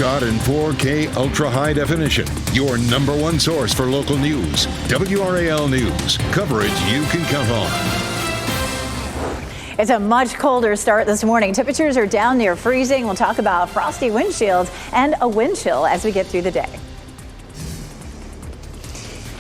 shot in 4K ultra high definition. Your number one source for local news. WRAL News. Coverage you can count on. It's a much colder start this morning. Temperatures are down near freezing. We'll talk about frosty windshields and a wind chill as we get through the day.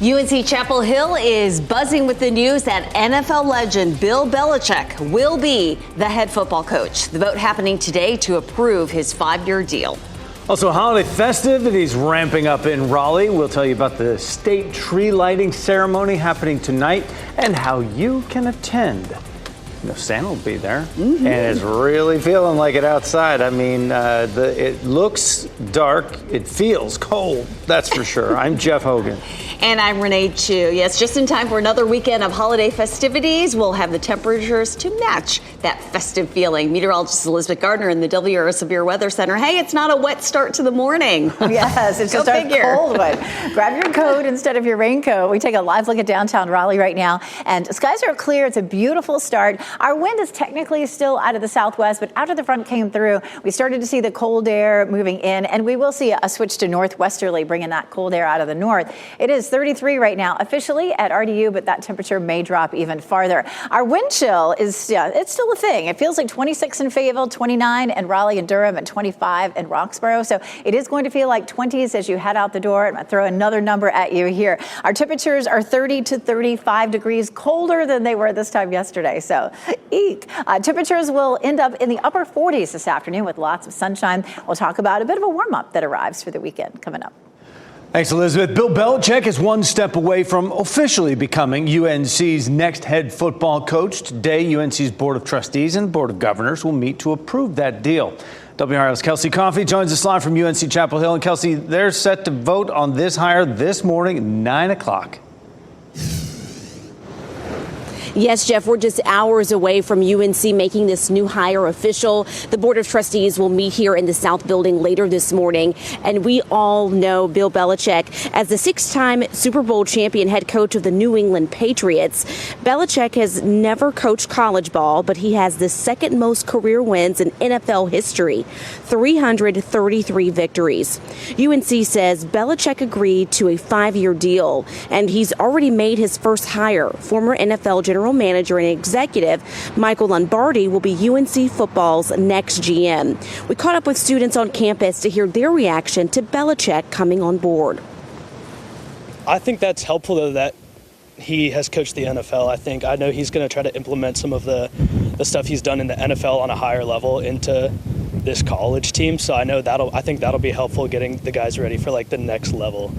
UNC Chapel Hill is buzzing with the news that NFL legend Bill Belichick will be the head football coach. The vote happening today to approve his 5-year deal. Also, holiday festivities ramping up in Raleigh. We'll tell you about the state tree lighting ceremony happening tonight and how you can attend. You know, Santa will be there, and it's really feeling like it outside. I mean, it looks dark. It feels cold, that's for sure. I'm Jeff Hogan. And I'm Renee Chu. Yes, just in time for another weekend of holiday festivities. We'll have the temperatures to match that festive feeling. Meteorologist Elizabeth Gardner in the WRAL Severe Weather Center. Hey, it's not a wet start to the morning. Yes, it's just a cold one. Grab your coat instead of your raincoat. We take a live look at downtown Raleigh right now, and skies are clear. It's a beautiful start. Our wind is technically still out of the southwest, but after the front came through, we started to see the cold air moving in, and we will see a switch to northwesterly, bringing that cold air out of the north. It is 33 right now officially at RDU, but that temperature may drop even farther. Our wind chill is, it's still a thing. It feels like 26 in Fayetteville, 29 in Raleigh and Durham, and 25 in Roxborough. So it is going to feel like 20s as you head out the door. I'm going to throw another number at you here. Our temperatures are 30 to 35 degrees colder than they were this time yesterday. So eek. Temperatures will end up in the upper 40s this afternoon with lots of sunshine. We'll talk about a bit of a warm up that arrives for the weekend coming up. Thanks, Elizabeth. Bill Belichick is one step away from officially becoming UNC's next head football coach. Today, UNC's Board of Trustees and Board of Governors will meet to approve that deal. WRAL's Kelsey Coffey joins us live from UNC Chapel Hill. And Kelsey, they're set to vote on this hire this morning at 9 o'clock. Yes, Jeff, we're just hours away from UNC making this new hire official. The Board of Trustees will meet here in the South Building later this morning. And we all know Bill Belichick as the 6-time Super Bowl champion head coach of the New England Patriots. Belichick has never coached college ball, but he has the second most career wins in NFL history, 333 victories. UNC says Belichick agreed to a 5-year deal, and he's already made his first hire. Former NFL general manager and executive Michael Lombardi will be UNC football's next GM. We caught up with students on campus to hear their reaction to Belichick coming on board. I think that's helpful, though, that he has coached the NFL. I know he's going to try to implement some of the stuff he's done in the NFL on a higher level into this college team. So I think that'll be helpful getting the guys ready for like the next level.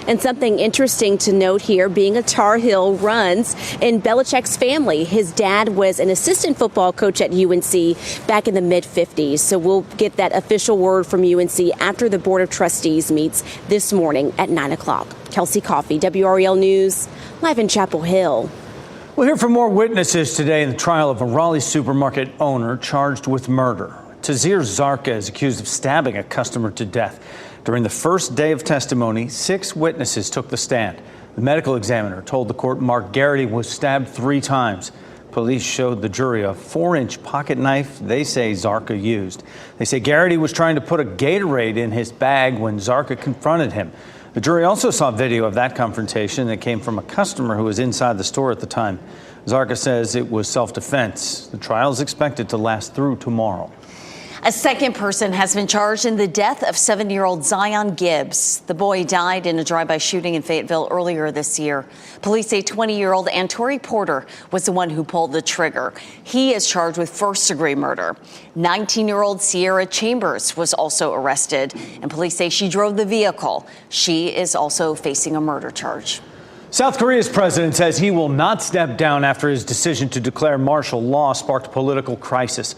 And something interesting to note here, being a Tar Heel runs in Belichick's family. His dad was an assistant football coach at UNC back in the mid-50s. So we'll get that official word from UNC after the Board of Trustees meets this morning at 9 o'clock. Kelsey Coffey, WRAL News, live in Chapel Hill. We'll hear from more witnesses today in the trial of a Raleigh supermarket owner charged with murder. Tazir Zarka is accused of stabbing a customer to death. During the first day of testimony, 6 witnesses took the stand. The medical examiner told the court Mark Garrity was stabbed 3 times. Police showed the jury a 4-inch pocket knife they say Zarka used. They say Garrity was trying to put a Gatorade in his bag when Zarka confronted him. The jury also saw video of that confrontation that came from a customer who was inside the store at the time. Zarka says it was self-defense. The trial is expected to last through tomorrow. A second person has been charged in the death of 7-year-old Zion Gibbs. The boy died in a drive-by shooting in Fayetteville earlier this year. Police say 20-year-old Antori Porter was the one who pulled the trigger. He is charged with first-degree murder. 19-year-old Sierra Chambers was also arrested, and police say she drove the vehicle. She is also facing a murder charge. South Korea's president says he will not step down after his decision to declare martial law sparked a political crisis.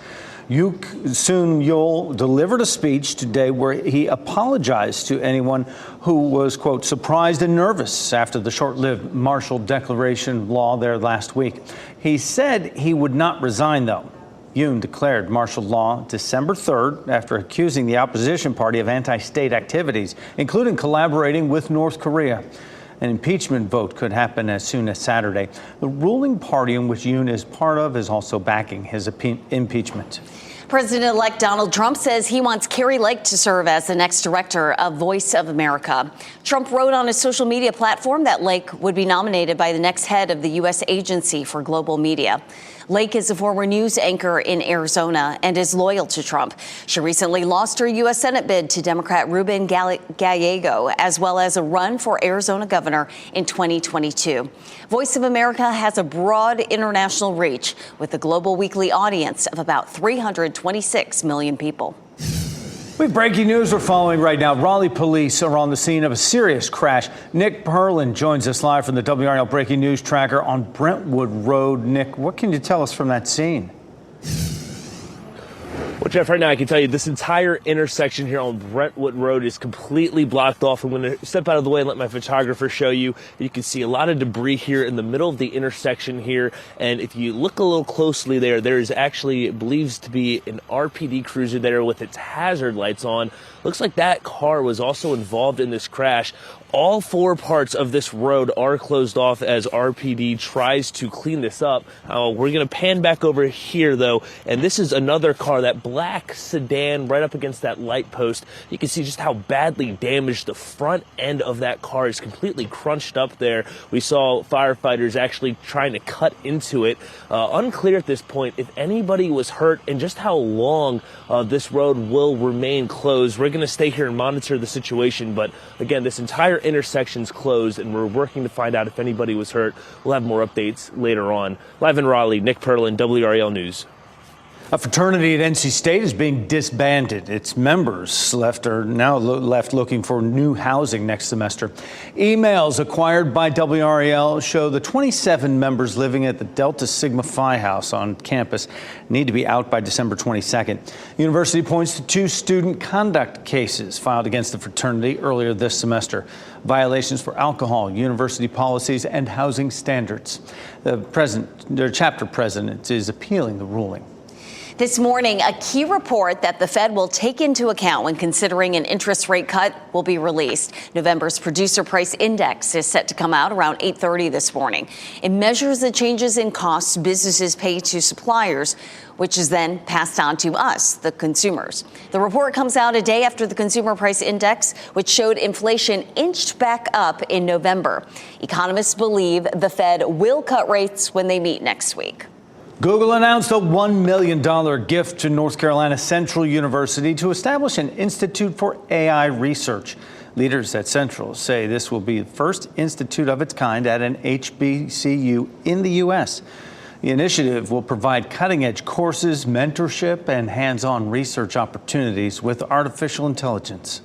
Yoon Suk-yeol delivered a speech today where he apologized to anyone who was, quote, surprised and nervous after the short-lived martial declaration law there last week. He said he would not resign, though. Yoon declared martial law December 3rd after accusing the opposition party of anti-state activities, including collaborating with North Korea. An impeachment vote could happen as soon as Saturday. The ruling party in which Yoon is part of is also backing his impeachment. President-elect Donald Trump says he wants Kari Lake to serve as the next director of Voice of America. Trump wrote on his social media platform that Lake would be nominated by the next head of the U.S. Agency for Global Media. Lake is a former news anchor in Arizona and is loyal to Trump. She recently lost her U.S. Senate bid to Democrat Ruben Gallego, as well as a run for Arizona governor in 2022. Voice of America has a broad international reach with a global weekly audience of about 326 million people. We have breaking news we're following right now. Raleigh police are on the scene of a serious crash. Nick Perlin joins us live from the WRAL Breaking News Tracker on Brentwood Road. Nick, what can you tell us from that scene? Well, Jeff, right now I can tell you this entire intersection here on Brentwood Road is completely blocked off. I'm going to step out of the way and let my photographer show you. You can see a lot of debris here in the middle of the intersection here. And if you look a little closely there is actually believes to be an RPD cruiser there with its hazard lights on. Looks like that car was also involved in this crash. All four parts of this road are closed off as RPD tries to clean this up. We're going to pan back over here, though, and this is another car, that black sedan right up against that light post. You can see just how badly damaged the front end of that car is, completely crunched up there. We saw firefighters actually trying to cut into it. Unclear at this point if anybody was hurt and just how long this road will remain closed. We're going to stay here and monitor the situation, but again, this entire intersection's closed and we're working to find out if anybody was hurt. We'll have more updates later on. Live in Raleigh, Nick Perlin, WRAL News. A fraternity at NC State is being disbanded. Its members are now left looking for new housing next semester. Emails acquired by WRAL show the 27 members living at the Delta Sigma Phi house on campus need to be out by December 22nd. The university points to 2 student conduct cases filed against the fraternity earlier this semester. Violations for alcohol, university policies, and housing standards. Their chapter president is appealing the ruling. This morning, a key report that the Fed will take into account when considering an interest rate cut will be released. November's producer price index is set to come out around 8:30 this morning. It measures the changes in costs businesses pay to suppliers, which is then passed on to us, the consumers. The report comes out a day after the consumer price index, which showed inflation inched back up in November. Economists believe the Fed will cut rates when they meet next week. Google announced a $1 million gift to North Carolina Central University to establish an institute for AI research. Leaders at Central say this will be the first institute of its kind at an HBCU in the U.S. The initiative will provide cutting-edge courses, mentorship, and hands-on research opportunities with artificial intelligence.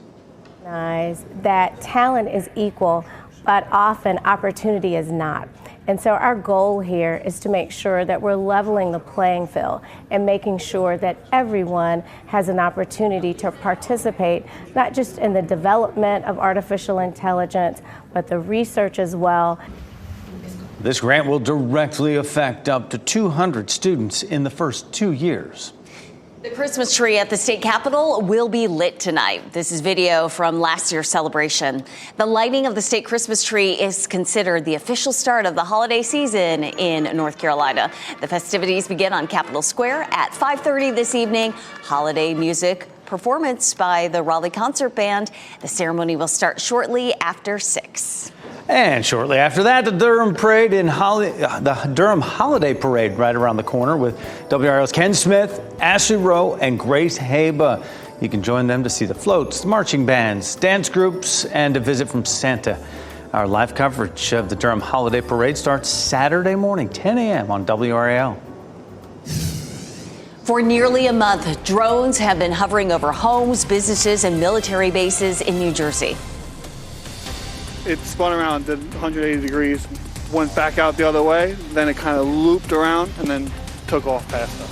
That talent is equal, but often opportunity is not. And so our goal here is to make sure that we're leveling the playing field and making sure that everyone has an opportunity to participate, not just in the development of artificial intelligence, but the research as well. This grant will directly affect up to 200 students in the first 2 years. The Christmas tree at the state capitol will be lit tonight. This is video from last year's celebration. The lighting of the state Christmas tree is considered the official start of the holiday season in North Carolina. The festivities begin on Capitol Square at 5:30 this evening. Holiday music performance by the Raleigh Concert Band. The ceremony will start shortly after 6. And shortly after that, the Durham Holiday Parade right around the corner with WRAL's Ken Smith, Ashley Rowe, and Grace Haba. You can join them to see the floats, the marching bands, dance groups, and a visit from Santa. Our live coverage of the Durham Holiday Parade starts Saturday morning, 10 a.m. on WRAL. For nearly a month, drones have been hovering over homes, businesses, and military bases in New Jersey. It spun around, did 180 degrees, went back out the other way, then it kind of looped around and then took off past us.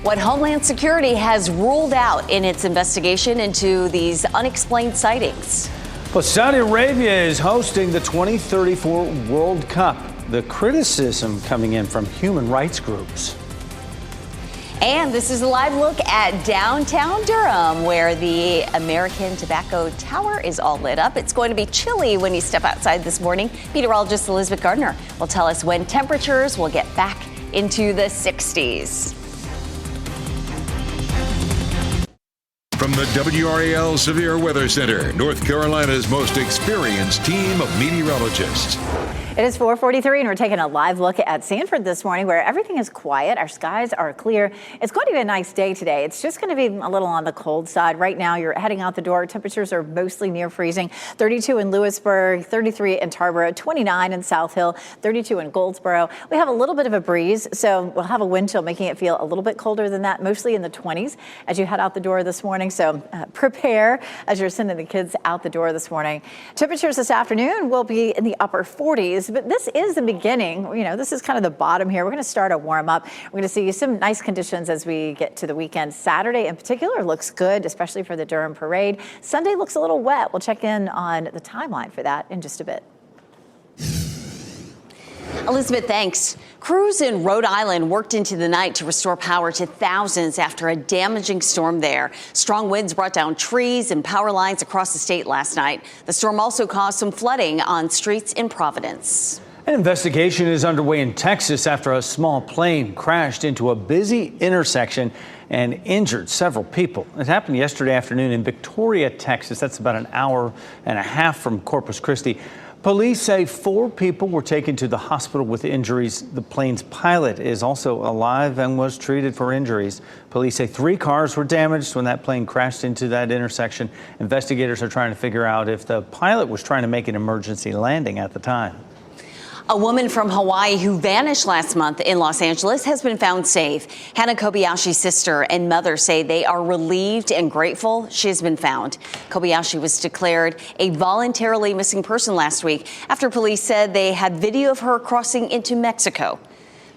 What Homeland Security has ruled out in its investigation into these unexplained sightings. Well, Saudi Arabia is hosting the 2034 World Cup. The criticism coming in from human rights groups. And this is a live look at downtown Durham, where the American Tobacco Tower is all lit up. It's going to be chilly when you step outside this morning. Meteorologist Elizabeth Gardner will tell us when temperatures will get back into the 60s. From the WRAL Severe Weather Center, North Carolina's most experienced team of meteorologists. It is 4:43, and we're taking a live look at Sanford this morning, where everything is quiet. Our skies are clear. It's going to be a nice day today. It's just going to be a little on the cold side. Right now, you're heading out the door. Temperatures are mostly near freezing. 32 in Lewisburg, 33 in Tarboro, 29 in South Hill, 32 in Goldsboro. We have a little bit of a breeze, so we'll have a wind chill, making it feel a little bit colder than that, mostly in the 20s as you head out the door this morning. So prepare as you're sending the kids out the door this morning. Temperatures this afternoon will be in the upper 40s. But this is the beginning. You know, this is kind of the bottom here. We're going to start a warm up. We're going to see some nice conditions as we get to the weekend. Saturday in particular looks good, especially for the Durham Parade. Sunday looks a little wet. We'll check in on the timeline for that in just a bit. Elizabeth, thanks. Crews in Rhode Island worked into the night to restore power to thousands after a damaging storm there. Strong winds brought down trees and power lines across the state last night. The storm also caused some flooding on streets in Providence. An investigation is underway in Texas after a small plane crashed into a busy intersection and injured several people. It happened yesterday afternoon in Victoria, Texas. That's about an hour and a half from Corpus Christi. Police say 4 people were taken to the hospital with injuries. The plane's pilot is also alive and was treated for injuries. Police say 3 cars were damaged when that plane crashed into that intersection. Investigators are trying to figure out if the pilot was trying to make an emergency landing at the time. A woman from Hawaii who vanished last month in Los Angeles has been found safe. Hannah Kobayashi's sister and mother say they are relieved and grateful she has been found. Kobayashi was declared a voluntarily missing person last week after police said they had video of her crossing into Mexico.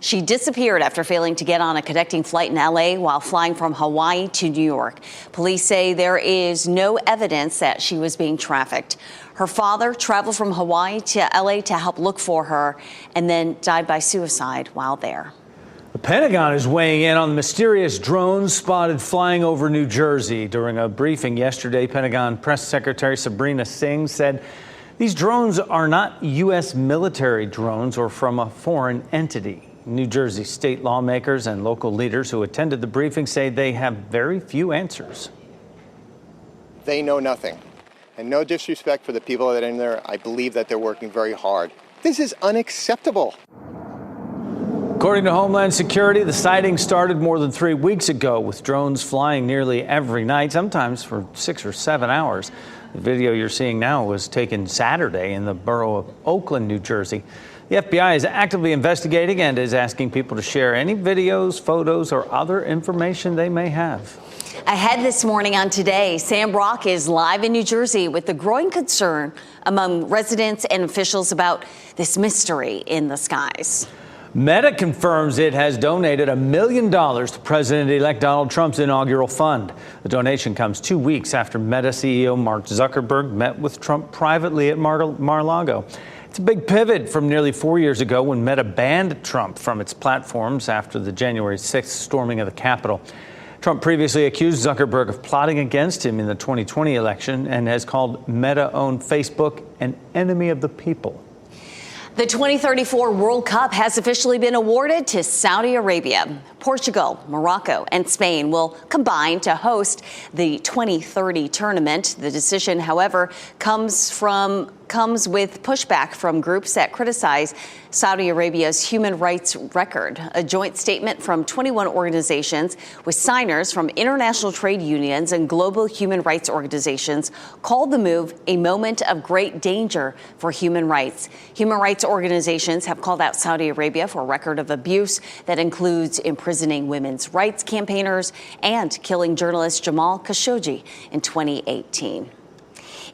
She disappeared after failing to get on a connecting flight in L.A. while flying from Hawaii to New York. Police say there is no evidence that she was being trafficked. Her father traveled from Hawaii to L.A. to help look for her and then died by suicide while there. The Pentagon is weighing in on the mysterious drones spotted flying over New Jersey. During a briefing yesterday, Pentagon Press Secretary Sabrina Singh said these drones are not U.S. military drones or from a foreign entity. New Jersey state lawmakers and local leaders who attended the briefing say they have very few answers. They know nothing. And no disrespect for the people that are in there. I believe that they're working very hard. This is unacceptable. According to Homeland Security, the sighting started more than 3 weeks ago with drones flying nearly every night, sometimes for 6 or 7 hours. The video you're seeing now was taken Saturday in the borough of Oakland, New Jersey. The FBI is actively investigating and is asking people to share any videos, photos, or other information they may have. Ahead this morning on Today, Sam Brock is live in New Jersey with the growing concern among residents and officials about this mystery in the skies. Meta confirms it has donated $1 million to President-elect Donald Trump's inaugural fund. The donation comes 2 weeks after Meta CEO Mark Zuckerberg met with Trump privately at Mar-a-Lago. It's a big pivot from nearly 4 years ago when Meta banned Trump from its platforms after the January 6th storming of the Capitol. Trump previously accused Zuckerberg of plotting against him in the 2020 election and has called Meta-owned Facebook an enemy of the people. The 2034 World Cup has officially been awarded to Saudi Arabia. Portugal, Morocco, and Spain will combine to host the 2030 tournament. The decision, however, comes with pushback from groups that criticize Saudi Arabia's human rights record. A joint statement from 21 organizations with signers from international trade unions and global human rights organizations called the move a moment of great danger for human rights. Human rights organizations have called out Saudi Arabia for a record of abuse that includes imprisoning women's rights campaigners and killing journalist Jamal Khashoggi in 2018.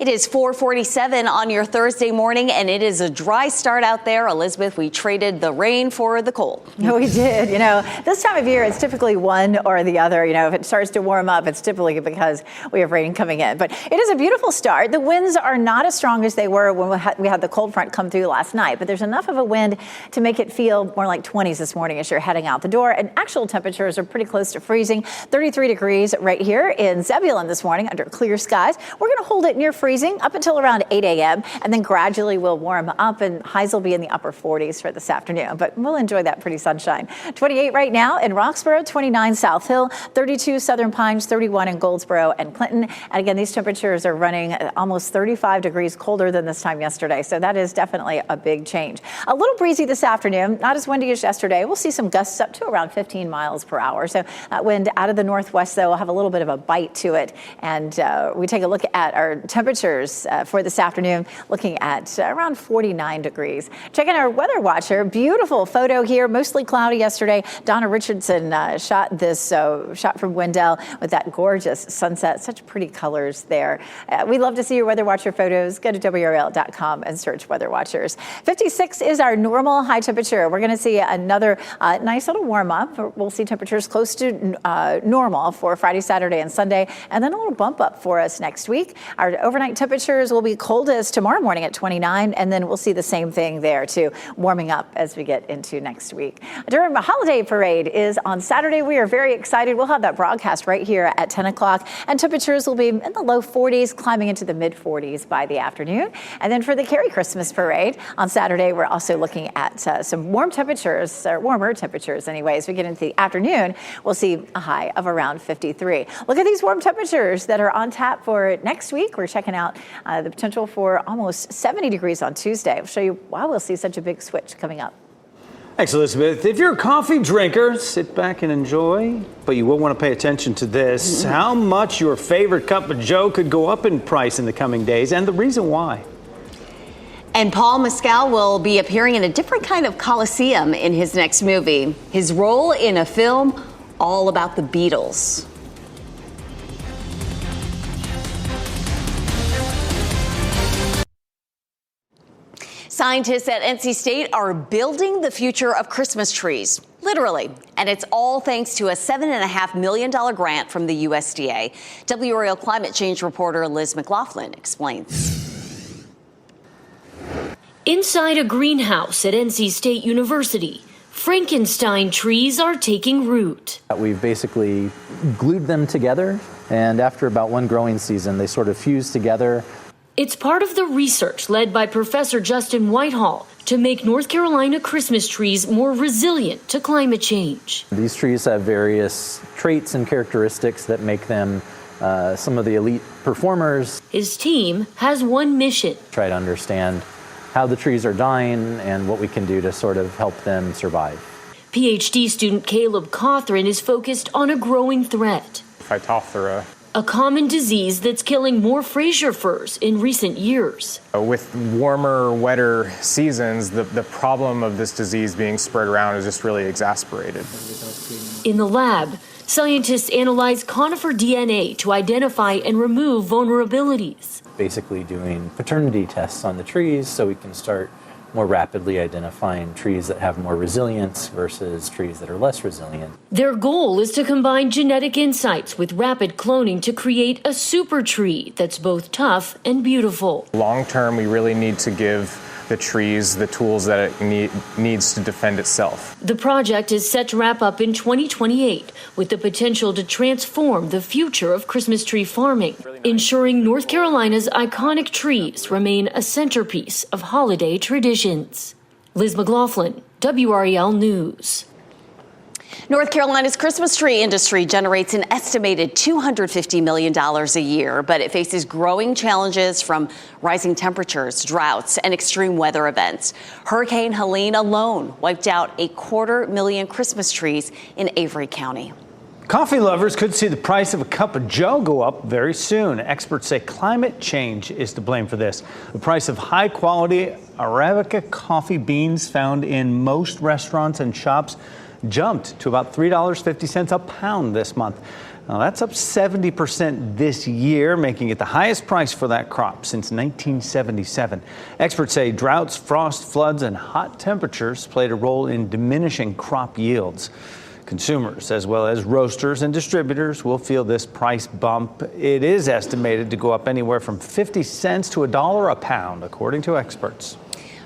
It is 4:47 on your Thursday morning, and it is a dry start out there. Elizabeth, we traded the rain for the cold. No, we did. You know, this time of year, it's typically one or the other. You know, if it starts to warm up, it's typically because we have rain coming in. But it is a beautiful start. The winds are not as strong as they were when we had the cold front come through last night, but there's enough of a wind to make it feel more like 20s this morning as you're heading out the door. And actual temperatures are pretty close to freezing. 33 degrees right here in Zebulon this morning under clear skies. We're going to hold it near near freezing up until around 8 a.m. and then gradually will warm up, and highs will be in the upper 40s for this afternoon. But we'll enjoy that pretty sunshine. 28 right now in Roxborough, 29 South Hill, 32 Southern Pines, 31 in Goldsboro and Clinton. And again, these temperatures are running almost 35 degrees colder than this time yesterday. So that is definitely a big change. A little breezy this afternoon, not as windy as yesterday. We'll see some gusts up to around 15 miles per hour. So that wind out of the northwest, though, will have a little bit of a bite to it. And we take a look at our temperatures for this afternoon, looking at around 49 degrees. Checking our weather watcher, beautiful photo here, mostly cloudy yesterday. Donna Richardson shot this shot from Wendell with that gorgeous sunset. Such pretty colors there. We love to see your weather watcher photos. Go to WRAL.com and search weather watchers. 56 is our normal high temperature. We're going to see another nice little warm up. We'll see temperatures close to normal for Friday, Saturday, and Sunday, and then a little bump up for us next week. Our overnight temperatures will be coldest tomorrow morning at 29, and then we'll see the same thing there too, warming up as we get into next week. Durham Holiday Parade is on Saturday. We are very excited. We'll have that broadcast right here at 10 o'clock, and temperatures will be in the low 40s, climbing into the mid 40s by the afternoon. And then for the Carrie Christmas Parade on Saturday, we're also looking at some warmer temperatures anyways. We get into the afternoon, we'll see a high of around 53. Look at these warm temperatures that are on tap for next week. We're checking out the potential for almost 70 degrees on Tuesday. I'll show you why we'll see such a big switch coming up. Thanks, Elizabeth. If you're a coffee drinker, sit back and enjoy, but you will want to pay attention to this. How much your favorite cup of joe could go up in price in the coming days, and the reason why. And Paul Mescal will be appearing in a different kind of Coliseum in his next movie. His role in a film all about the Beatles. Scientists at NC State are building the future of Christmas trees, literally. And it's all thanks to a $7.5 million grant from the USDA. WRAL climate change reporter Liz McLaughlin explains. Inside a greenhouse at NC State University, Frankenstein trees are taking root. We've basically glued them together, and after about one growing season, they sort of fuse together. It's part of the research led by Professor Justin Whitehall to make North Carolina Christmas trees more resilient to climate change. These trees have various traits and characteristics that make them some of the elite performers. His team has one mission: try to understand how the trees are dying and what we can do to sort of help them survive. PhD student Caleb Cothran is focused on a growing threat. Phytophthora. A common disease that's killing more Fraser firs in recent years. With warmer, wetter seasons, the problem of this disease being spread around is just really exasperated. In the lab, scientists analyze conifer DNA to identify and remove vulnerabilities. Basically doing paternity tests on the trees so we can start more rapidly identifying trees that have more resilience versus trees that are less resilient. Their goal is to combine genetic insights with rapid cloning to create a super tree that's both tough and beautiful. Long term, we really need to give the trees the tools that it needs to defend itself. The project is set to wrap up in 2028 with the potential to transform the future of Christmas tree farming, ensuring North Carolina's iconic trees remain a centerpiece of holiday traditions. Liz McLaughlin, WRAL News. North Carolina's Christmas tree industry generates an estimated $250 million a year, but it faces growing challenges from rising temperatures, droughts, and extreme weather events. Hurricane Helene alone wiped out 250,000 Christmas trees in Avery County. Coffee lovers could see the price of a cup of joe go up very soon. Experts say climate change is to blame for this. The price of high-quality Arabica coffee beans found in most restaurants and shops jumped to about $3.50 a pound this month. Now, that's up 70% this year, making it the highest price for that crop since 1977. Experts say droughts, frost, floods, and hot temperatures played a role in diminishing crop yields. Consumers, as well as roasters and distributors, will feel this price bump. It is estimated to go up anywhere from 50 cents to $1 a pound, according to experts.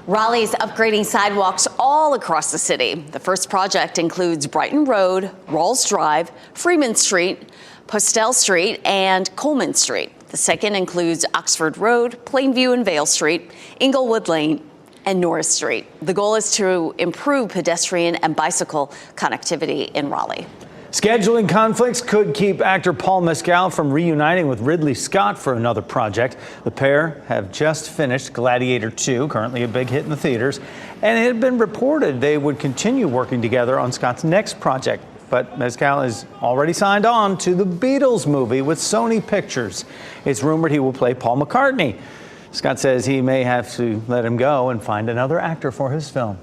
Raleigh's upgrading sidewalks all across the city. The first project includes Brighton Road, Rawls Drive, Freeman Street, Postel Street and Coleman Street. The second includes Oxford Road, Plainview and Vale Street, Inglewood Lane, and Norris Street. The goal is to improve pedestrian and bicycle connectivity in Raleigh. Scheduling conflicts could keep actor Paul Mescal from reuniting with Ridley Scott for another project. The pair have just finished Gladiator 2, currently a big hit in the theaters, and it had been reported they would continue working together on Scott's next project. But Mescal is already signed on to the Beatles movie with Sony Pictures. It's rumored he will play Paul McCartney. Scott says he may have to let him go and find another actor for his film.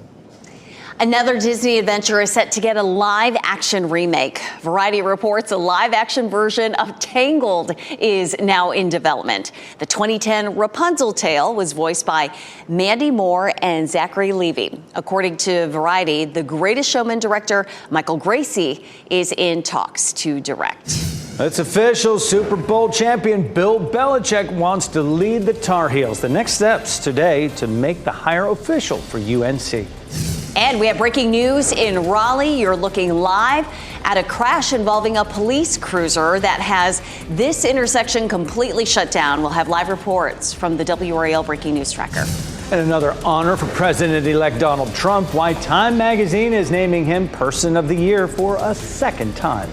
Another Disney adventure is set to get a live-action remake. Variety reports a live-action version of Tangled is now in development. The 2010 Rapunzel tale was voiced by Mandy Moore and Zachary Levi. According to Variety, The Greatest Showman director Michael Gracie is in talks to direct. It's official. Super Bowl champion Bill Belichick wants to lead the Tar Heels. The next steps today to make the hire official for UNC. And we have breaking news in Raleigh. You're looking live at a crash involving a police cruiser that has this intersection completely shut down. We'll have live reports from the WRAL Breaking News Tracker. And another honor for President-elect Donald Trump. Why Time magazine is naming him Person of the Year for a second time.